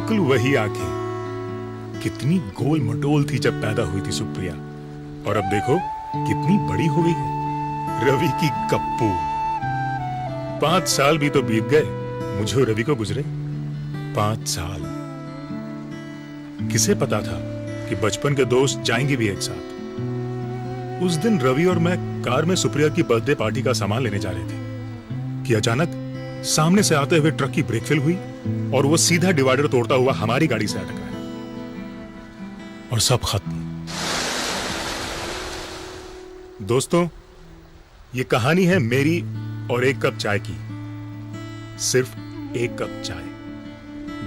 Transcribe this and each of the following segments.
बिल्कुल वही आंखें। कितनी गोल मटोल थी जब पैदा हुई थी सुप्रिया, और अब देखो कितनी बड़ी हो गई है। रवि की कप्पू। 5 साल भी तो बीत गए मुझे और रवि को गुजरे। 5 साल। किसे पता था कि बचपन के दोस्त जाएंगे भी एक साथ। उस दिन रवि और मैं कार में सुप्रिया की बर्थडे पार्टी का सामान लेने जा रहे थे कि अचानक सामने से आते हुए ट्रक की ब्रेक फेल हुई और वो सीधा डिवाइडर तोड़ता हुआ हमारी गाड़ी से टकराया और सब खत्म। दोस्तों, ये कहानी है मेरी और एक कप चाय की। सिर्फ एक कप चाय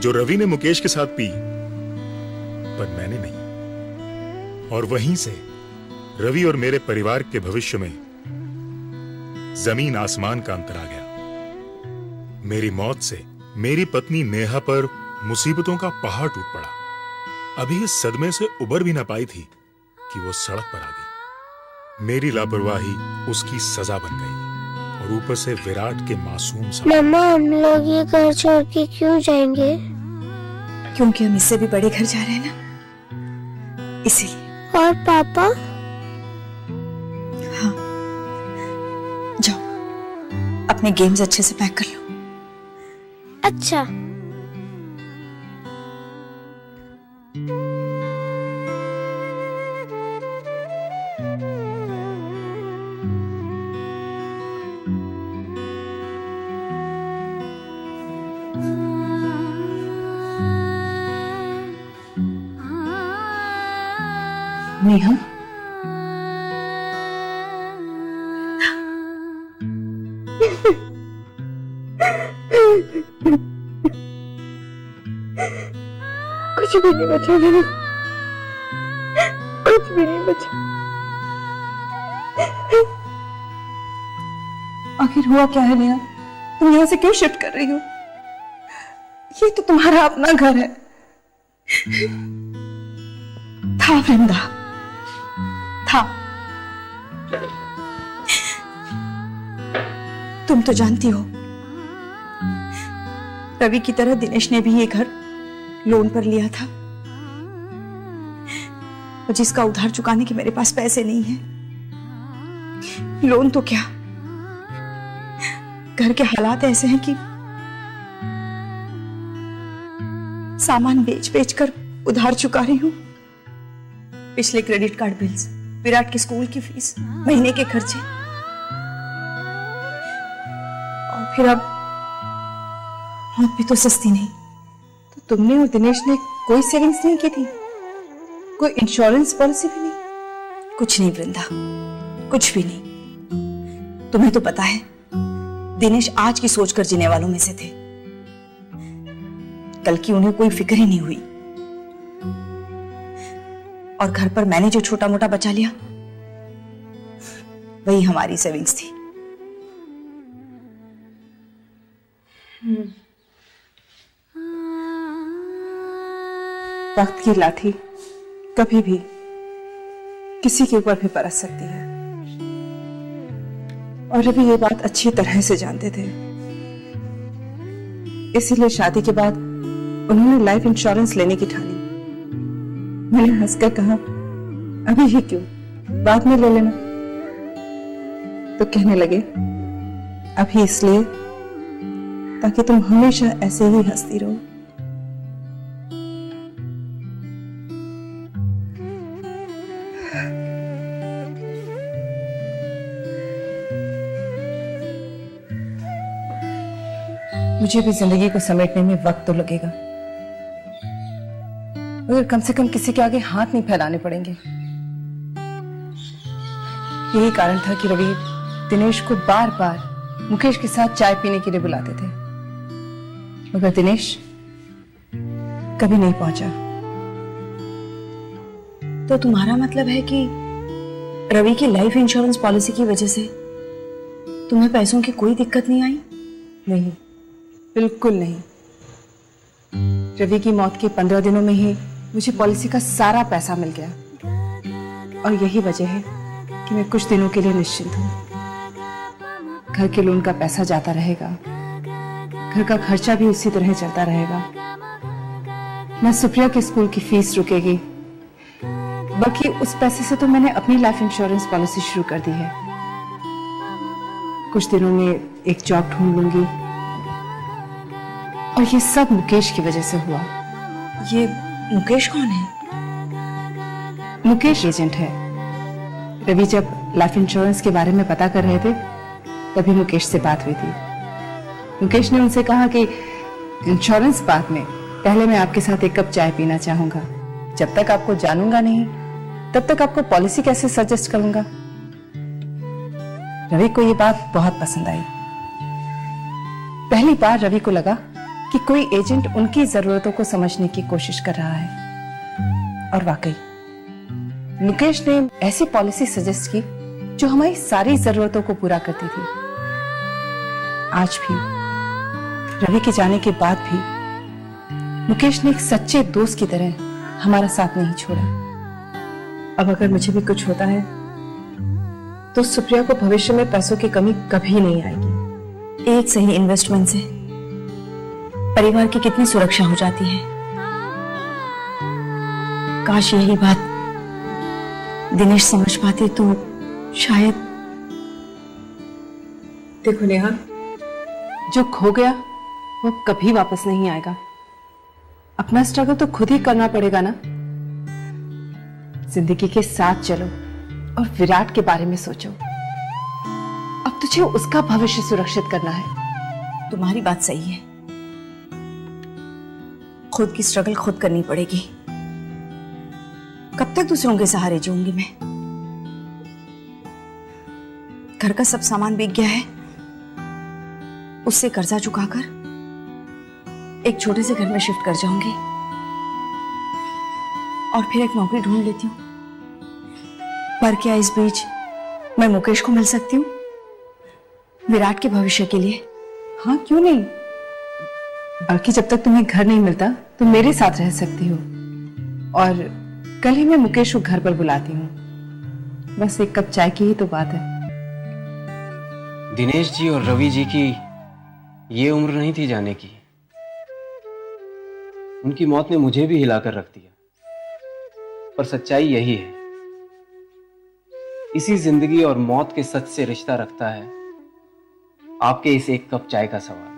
जो रवि ने मुकेश के साथ पी, पर मैंने नहीं। और वहीं से रवि और मेरे परिवार के भविष्य में जमीन आसमान का अंतर आ गया। मेरी मौत से मेरी पत्नी नेहा पर मुसीबतों का पहाड़ टूट पड़ा। अभी इस सदमे से उबर भी ना पाई थी कि वो सड़क पर आ गई। मेरी लापरवाही उसकी सजा बन गई और ऊपर से विराट के मासूम सा। मम्मा, हम लोग ये घर छोड़ के क्यों जाएंगे? क्योंकि हम इससे भी बड़े घर जा रहे हैं ना, इसीलिए। और पापा? हाँ, जाओ अपने गेम्स अच्छे से पैक कर लो। अच्छा। नेहा, कुछ भी नहीं बचा मेरे, कुछ भी नहीं बचा। आखिर हुआ क्या है नेहा? तुम यहाँ से क्यों शिफ्ट कर रही हो? ये तो तुम्हारा अपना घर है। था वृंदा, था। तुम तो जानती हो, रवि की तरह दिनेश ने भी ये घर लोन पर लिया था, और जिसका उधार चुकाने के मेरे पास पैसे नहीं है। लोन तो क्या, घर के हालात ऐसे हैं कि सामान बेच बेच कर उधार चुका रही हूं। पिछले क्रेडिट कार्ड बिल्स, विराट के स्कूल की फीस, महीने के खर्चे, और फिर अब मौत भी तो सस्ती नहीं। तो तुमने और दिनेश ने कोई सेविंग्स नहीं की थी? कोई इंश्योरेंस पॉलिसी भी नहीं? कुछ नहीं वृंदा, कुछ भी नहीं। तुम्हें तो पता है दिनेश आज की सोचकर जीने वालों में से थे। कल की उन्हें कोई फिक्र ही नहीं हुई। और घर पर मैंने जो छोटा मोटा बचा लिया, वही हमारी सेविंग्स थी। वक्त की लाठी कभी भी किसी के ऊपर भी बरस सकती है, और अभी ये बात अच्छी तरह से जानते थे। इसीलिए शादी के बाद उन्होंने लाइफ इंश्योरेंस लेने की ठानी। मैंने हंसकर कहा, अभी ही क्यों, बाद में ले लेना। तो कहने लगे, अभी इसलिए ताकि तुम हमेशा ऐसे ही हंसती रहो। मुझे भी जिंदगी को समेटने में वक्त तो लगेगा, मगर कम से कम किसी के आगे हाथ नहीं फैलाने पड़ेंगे। यही कारण था कि रवि दिनेश को बार बार मुकेश के साथ चाय पीने के लिए बुलाते थे, मगर दिनेश कभी नहीं पहुंचा। तो तुम्हारा मतलब है कि रवि की लाइफ इंश्योरेंस पॉलिसी की वजह से तुम्हें पैसों की कोई दिक्कत नहीं आई? नहीं, बिल्कुल नहीं। रवि की मौत के 15 दिनों में ही मुझे पॉलिसी का सारा पैसा मिल गया, और यही वजह है कि मैं कुछ दिनों के लिए निश्चिंत हूँ। घर के लोन का पैसा जाता रहेगा, घर का खर्चा भी उसी तरह चलता रहेगा, ना सुप्रिया के स्कूल की फीस रुकेगी, बल्कि उस पैसे से तो मैंने अपनी लाइफ इंश्योरेंस पॉलिसी शुरू कर दी है। कुछ दिनों में एक जॉब ढूंढ लूंगी, और ये सब मुकेश की वजह से हुआ। ये मुकेश कौन है? मुकेश एजेंट है। रवि जब लाइफ इंश्योरेंस के बारे में पता कर रहे थे, तभी मुकेश से बात हुई थी। मुकेश ने उनसे कहा कि इंश्योरेंस बात में पहले मैं आपके साथ एक कप चाय पीना चाहूंगा। जब तक आपको जानूंगा नहीं, तब तक आपको पॉलिसी कैसे सजेस्ट करूंगा। रवि को ये बात बहुत पसंद आई। पहली बार रवि को लगा कि कोई एजेंट उनकी जरूरतों को समझने की कोशिश कर रहा है। और वाकई मुकेश ने ऐसी पॉलिसी सजेस्ट की जो हमारी सारी जरूरतों को पूरा करती थी। आज भी रवि के जाने के बाद भी मुकेश ने एक सच्चे दोस्त की तरह हमारा साथ नहीं छोड़ा। अब अगर मुझे भी कुछ होता है तो सुप्रिया को भविष्य में पैसों की कमी कभी नहीं आएगी। एक सही इन्वेस्टमेंट से परिवार की कितनी सुरक्षा हो जाती है। काश यही बात दिनेश समझ पाते तो शायद। देखो नेहा, जो खो गया वो कभी वापस नहीं आएगा। अपना स्ट्रगल तो खुद ही करना पड़ेगा ना। जिंदगी के साथ चलो और विराट के बारे में सोचो। अब तुझे उसका भविष्य सुरक्षित करना है। तुम्हारी बात सही है, खुद की स्ट्रगल खुद करनी पड़ेगी। कब तक दूसरों के सहारे जीऊंगी मैं? घर का सब सामान बिक गया है, उससे कर्जा चुकाकर एक छोटे से घर में शिफ्ट कर जाऊंगी और फिर एक नौकरी ढूंढ लेती हूँ। पर क्या इस बीच मैं मुकेश को मिल सकती हूँ विराट के भविष्य के लिए? हाँ, क्यों नहीं। बल्कि जब तक तुम्हें घर नहीं मिलता तो मेरे साथ रह सकती हो। और कल ही मैं मुकेश को घर पर बुलाती हूँ। बस एक कप चाय की ही तो बात है। दिनेश जी और रवि जी की ये उम्र नहीं थी जाने की। उनकी मौत ने मुझे भी हिलाकर रख दिया। पर सच्चाई यही है, इसी जिंदगी और मौत के सच से रिश्ता रखता है आपके इस एक कप चाय का सवाल।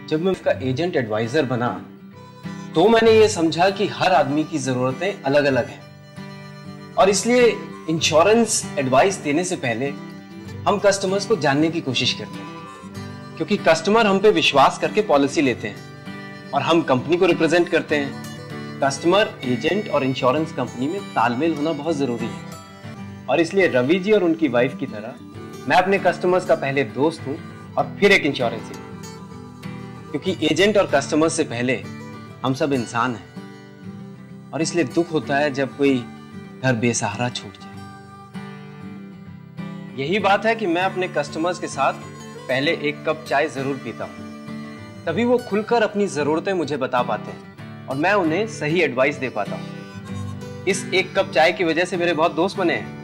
जब मैं उसका एजेंट एडवाइजर बना तो मैंने ये समझा कि हर आदमी की जरूरतें अलग अलग हैं, और इसलिए इंश्योरेंस एडवाइस देने से पहले हम कस्टमर्स को जानने की कोशिश करते हैं, क्योंकि कस्टमर हम पे विश्वास करके पॉलिसी लेते हैं और हम कंपनी को रिप्रेजेंट करते हैं। कस्टमर, एजेंट और इंश्योरेंस कंपनी में तालमेल होना बहुत जरूरी है, और इसलिए रवि जी और उनकी वाइफ की तरह मैं अपने कस्टमर्स का पहले दोस्त हूं और फिर एक इंश्योरेंस एजेंट, क्योंकि एजेंट और कस्टमर से पहले हम सब इंसान हैं, और इसलिए दुख होता है जब कोई घर बेसहारा छूट जाए। यही बात है कि मैं अपने कस्टमर्स के साथ पहले एक कप चाय जरूर पीता हूं, तभी वो खुलकर अपनी जरूरतें मुझे बता पाते हैं और मैं उन्हें सही एडवाइस दे पाता हूं। इस एक कप चाय की वजह से मेरे बहुत दोस्त बने हैं।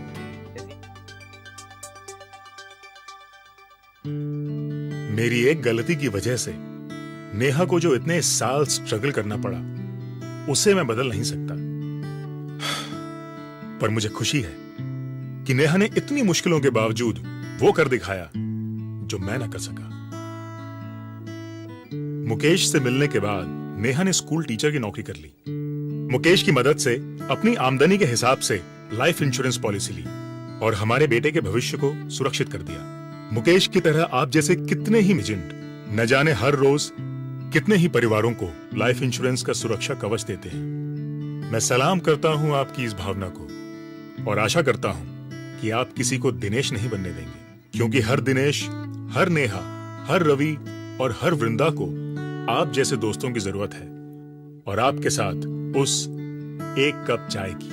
मेरी एक गलती की वजह से नेहा को जो इतने साल स्ट्रगल करना पड़ा, उसे मैं बदल नहीं सकता। पर मुझे खुशी है कि नेहा ने इतनी मुश्किलों के बावजूद वो कर दिखाया जो मैं ना कर सका। मुकेश से मिलने के बाद नेहा ने स्कूल टीचर की नौकरी कर ली। मुकेश की मदद से अपनी आमदनी के हिसाब से लाइफ इंश्योरेंस पॉलिसी ली और हमारे बेटे के भविष्य को सुरक्षित कर दिया। मुकेश की तरह आप जैसे कितने ही एजेंट न जाने हर रोज कितने ही परिवारों को लाइफ इंश्योरेंस का सुरक्षा कवच देते हैं। मैं सलाम करता हूं आपकी इस भावना को और आशा करता हूं कि आप किसी को दिनेश नहीं बनने देंगे, क्योंकि हर दिनेश, हर नेहा, हर रवि और हर वृंदा को आप जैसे दोस्तों की जरूरत है, और आपके साथ उस एक कप चाय की।